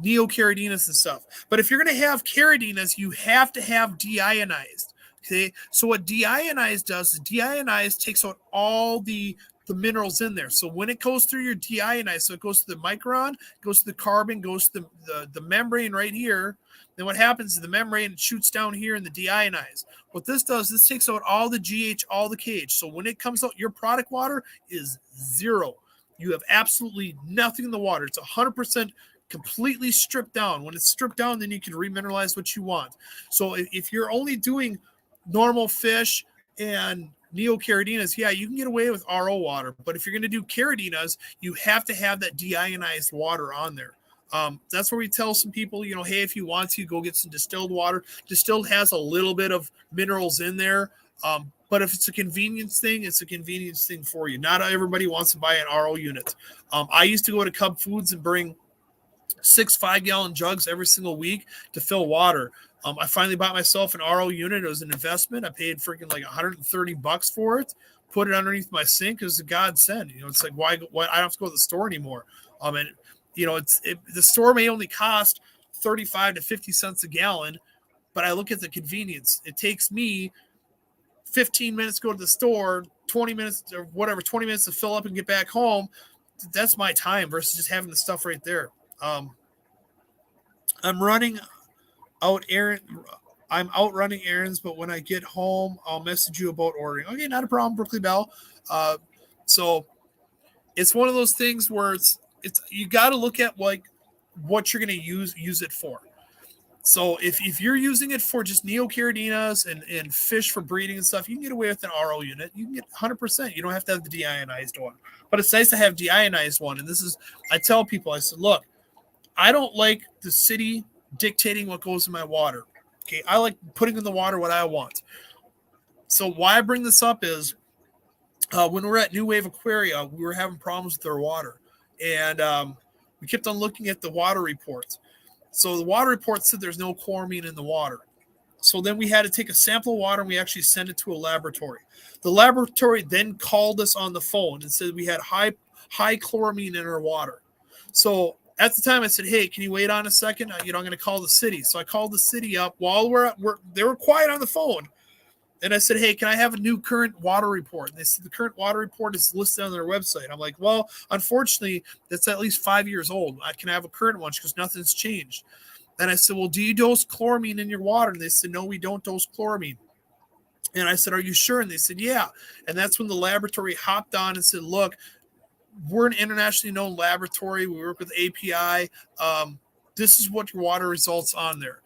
neocaradinas and stuff. But if you're going to have caradinas, you have to have deionized. Okay, so what deionized does is deionized takes out all the minerals in there. So when it goes through your deionized, so it goes to the micron, goes to the carbon, goes to the membrane right here. Then what happens is the membrane shoots down here in the deionized. What this does, this takes out all the GH, all the KH. So when it comes out, your product water is 0. You have absolutely nothing in the water. It's 100% completely stripped down. When it's stripped down, then you can remineralize what you want. So if you're only doing normal fish and neocaradinas, yeah, you can get away with RO water. But if you're going to do caradinas, you have to have that deionized water on there. That's where we tell some people, hey, if you want to, go get some distilled water. Distilled has a little bit of minerals in there. But if it's a convenience thing, it's a convenience thing for you. Not everybody wants to buy an RO unit. I used to go to Cub Foods and bring 6 5-gallon jugs every single week to fill water. I finally bought myself an RO unit. It was an investment. I paid freaking like $130 for it. Put it underneath my sink. It was a godsend. It's like why I don't have to go to the store anymore. And the store may only cost 35 to 50 cents a gallon, but I look at the convenience. It takes me 15 minutes to go to the store, 20 minutes or whatever, 20 minutes to fill up and get back home. That's my time versus just having the stuff right there. I'm out running errands, but when I get home, I'll message you about ordering. Okay, not a problem, Brooklyn Bell. So it's one of those things where it's you got to look at what you're going to use it for. So if you're using it for just neocaradinas and fish for breeding and stuff, you can get away with an RO unit. You can get 100%. You don't have to have the deionized one. But it's nice to have deionized one. And I tell people, I said, look, I don't like the city dictating what goes in my water. Okay, I like putting in the water what I want. So why I bring this up is when we were at New Wave Aquaria, we were having problems with their water. And we kept on looking at the water reports. So the water report said there's no chloramine in the water. So then we had to take a sample of water and we actually sent it to a laboratory. The laboratory then called us on the phone and said we had high chloramine in our water. So at the time I said, hey, can you wait on a second? I'm going to call the city. So I called the city up while they were quiet on the phone. And I said, hey, can I have a new current water report? And they said the current water report is listed on their website. I'm like, well, unfortunately, that's at least 5 years old. I can have a current one because nothing's changed. And I said, well, do you dose chloramine in your water? And they said, no, we don't dose chloramine. And I said, are you sure? And they said, yeah. And that's when the laboratory hopped on and said, look, we're an internationally known laboratory. We work with API. This is what your water results on there.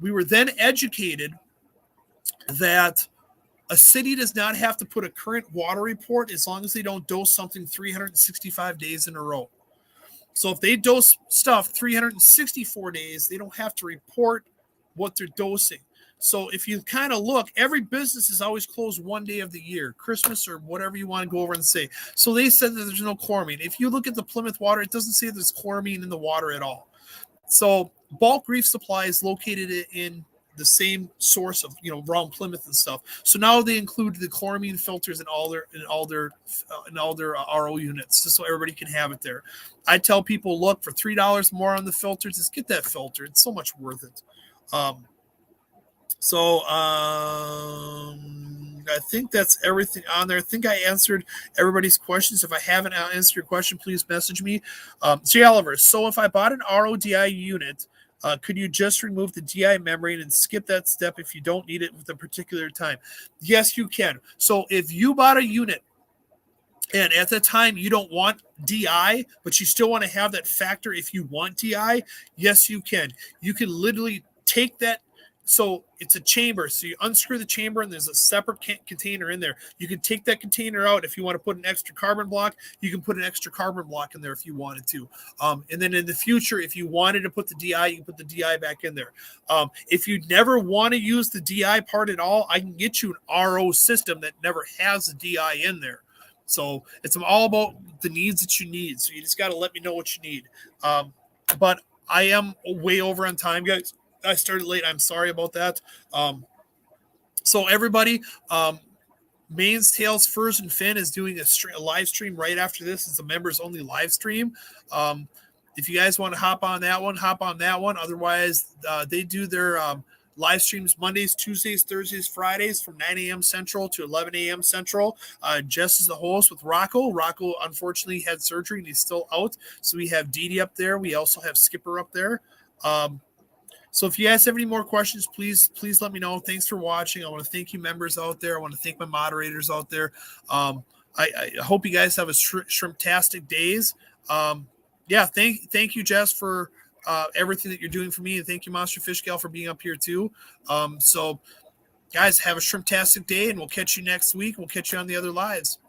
We were then educated that a city does not have to put a current water report as long as they don't dose something 365 days in a row. So if they dose stuff 364 days, they don't have to report what they're dosing. So if you kind of look, every business is always closed one day of the year, Christmas or whatever you want to go over and say. So they said that there's no chloramine. If you look at the Plymouth water, it doesn't say there's chloramine in the water at all. So Bulk Reef Supply is located in the same source of, around Plymouth and stuff. So now they include the chloramine filters in all their RO units, just so everybody can have it there. I tell people, look, for $3 more on the filters, just get that filter. It's so much worth it. I think that's everything on there. I think I answered everybody's questions. If I haven't answered your question, please message me. J. Oliver, so if I bought an RODI unit, could you just remove the DI membrane and skip that step if you don't need it with a particular time? Yes, you can. So if you bought a unit and at the time you don't want DI, but you still want to have that factor if you want DI, yes, you can. You can literally take that. So it's a chamber. So you unscrew the chamber and there's a separate container in there. You can take that container out. If you want to put an extra carbon block, you can put an extra carbon block in there if you wanted to. And then in the future, if you wanted to put the DI, you can put the DI back in there. If you never want to use the DI part at all, I can get you an RO system that never has the DI in there. So it's all about the needs that you need. So you just got to let me know what you need. But I am way over on time, guys. I started late. I'm sorry about that. So everybody, Mains, Tails, Furs, and Fin is doing a live stream right after this. It's a members only live stream. If you guys want to hop on that one, hop on that one. Otherwise, they do their live streams Mondays, Tuesdays, Thursdays, Fridays from 9 a.m. Central to 11 a.m. Central. Jess is the host with Rocco. Rocco, unfortunately, had surgery and he's still out. So we have Dee Dee up there. We also have Skipper up there. So if you guys have any more questions, please let me know. Thanks for watching. I want to thank you members out there. I want to thank my moderators out there. I hope you guys have a shrimptastic days. Thank you, Jess, for everything that you're doing for me. And thank you, Monster Fish Gal, for being up here too. So guys, have a shrimptastic day and we'll catch you next week. We'll catch you on the other lives.